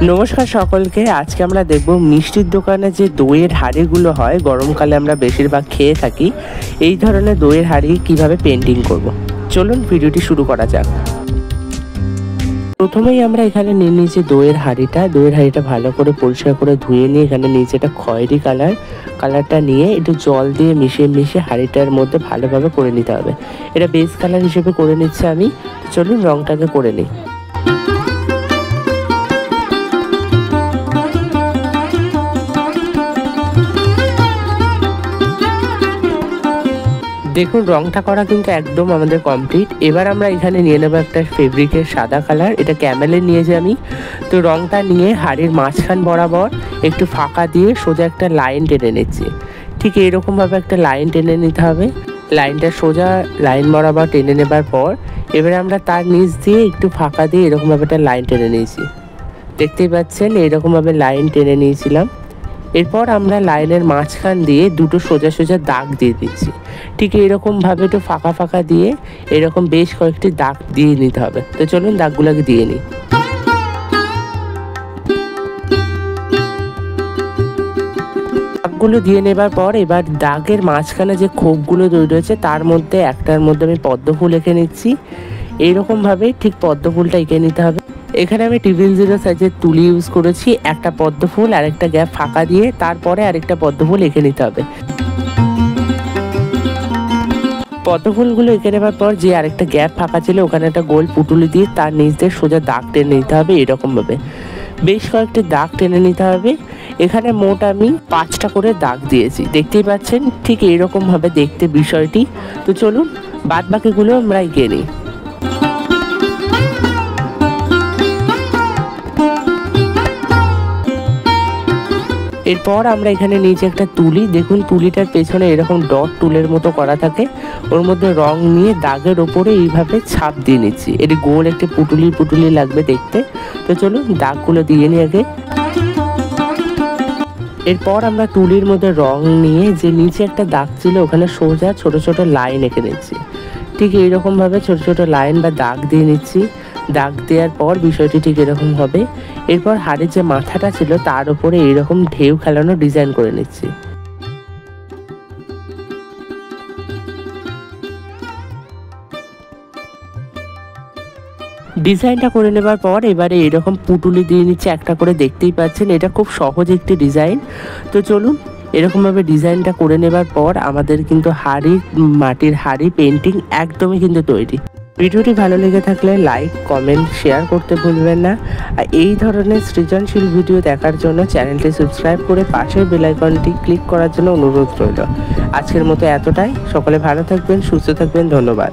নমস্কার সকলকে। আজকে আমরা দেখব মিষ্টির দোকানে যে দইয়ের হাঁড়িগুলো হয়, গরমকালে আমরা বেশিরভাগ খেয়ে থাকি, এই ধরনের দইয়ের হাঁড়ি কিভাবে পেন্টিং করব। চলুন ভিডিওটি শুরু করা যাক। প্রথমেই আমরা এখানে নিয়ে নিয়েছি দইয়ের হাঁড়িটা ভালো করে পরিষ্কার করে ধুয়ে নিয়ে এখানে নিয়েছি একটা খয়েরি কালারটা নিয়ে একটু জল দিয়ে মিশিয়ে হাঁড়িটার মধ্যে ভালোভাবে করে নিতে হবে। এটা বেস কালার হিসেবে করে নিচ্ছি আমি। চলুন রংটাকে করে নিই। দেখুন রংটা করা কিন্তু একদম আমাদের কমপ্লিট। এবার আমরা এখানে নিয়ে নেবো একটা ফেব্রিকের সাদা কালার, এটা ক্যামেলের নিয়েছি আমি। তো রংটা নিয়ে হাড়ির মাঝখান বরাবর একটু ফাঁকা দিয়ে সোজা একটা লাইন টেনে নিচ্ছি। ঠিক এইরকমভাবে একটা লাইন টেনে নিতে হবে। লাইনটা সোজা লাইন বরাবর টেনে নেবার পর এবারে আমরা তার নিচ দিয়ে একটু ফাঁকা দিয়ে এরকমভাবে একটা লাইন টেনে নিয়েছি। দেখতেই পাচ্ছেন এইরকমভাবে লাইন টেনে নিয়েছিলাম। এরপর আমরা লাইনের মাঝখান দিয়ে দুটো সোজা দাগ দিয়ে দিচ্ছি। ঠিক এইরকমভাবে একটু ফাঁকা দিয়ে এরকম বেশ কয়েকটি দাগ দিয়ে নিতে হবে। তো চলুন দাগগুলোকে দিয়ে নিই। দাগগুলো দিয়ে নেবার পর এবার দাগের মাঝখানে যে খোপগুলো তৈরি হয়েছে তার মধ্যে একটার মধ্যে আমি পদ্ম ফুল এঁকে নিচ্ছি। এইরকমভাবে ঠিক পদ্ম ফুলটা এঁকে নিতে হবে। এখানে আমি 000 সাইজের তুলি ইউজ করেছি। একটা পদ্ম ফুল আর একটা গ্যাপ ফাঁকা দিয়ে তারপরে আরেকটা পদ্ম ফুল এঁকে নিতে হবে। পদ্ম ফুলগুলো এঁকে নেবার পর যে আরেকটা গ্যাপ ফাঁকা ছিল ওখানে একটা গোল পুটুলি দিয়ে তার নিচ দিয়ে সোজা দাগ টেনে নিতে হবে। এরকমভাবে বেশ কয়েকটি দাগ টেনে নিতে হবে। এখানে মোট আমি 5টা করে দাগ দিয়েছি, দেখতেই পাচ্ছেন। ঠিক এইরকমভাবে দেখতে বিষয়টি। তো চলুন বাদ বাকিগুলো আমরা এঁকে নিই। এরপর আমরা এখানে নিচে একটা তুলি, দেখুন তুলিটার পেছনে এরকম ডট টুলের মতো করা থাকে, ওর মধ্যে রং নিয়ে দাগের ওপরে এইভাবে ছাপ দিয়ে নিচ্ছি। এটি গোল একটি পুটুলি লাগবে দেখতে। তো চলুন দাগগুলো দিয়ে নিই আগে। এরপর আমরা তুলির মধ্যে রং নিয়ে যে নিচে একটা দাগ ছিল ওখানে সোজা ছোট লাইন এঁকে নিচ্ছি। ঠিক এইরকমভাবে ছোট লাইন বা দাগ দিয়ে নিচ্ছি। দাগ দেওয়ার পর বিষয়টি ঠিক এরকম হবে। এরপর হাড়ির যে মাথাটা ছিল তার উপরে এইরকম ঢেউ খেলানো ডিজাইন করে নিচ্ছি। ডিজাইনটা করে নেবার পর এবারে এরকম পুটুলি দিয়ে নিচ্ছে একটা করে, দেখতেই পাচ্ছেন। এটা খুব সহজ একটি ডিজাইন। তো চলুন এরকমভাবে ডিজাইনটা করে নেবার পর আমাদের কিন্তু মাটির হাড়ি পেন্টিং একদমই কিন্তু তৈরি। ভিডিওটি ভালো লেগে থাকলে লাইক, কমেন্ট, শেয়ার করতে ভুলবেন না। আর এই ধরনের সৃজনশীল ভিডিও দেখার জন্য চ্যানেলটি সাবস্ক্রাইব করে পাশের বেল আইকনটি ক্লিক করার জন্য অনুরোধ রইল। আজকের মতো এতটাই। সকলে ভালো থাকবেন, সুস্থ থাকবেন। ধন্যবাদ।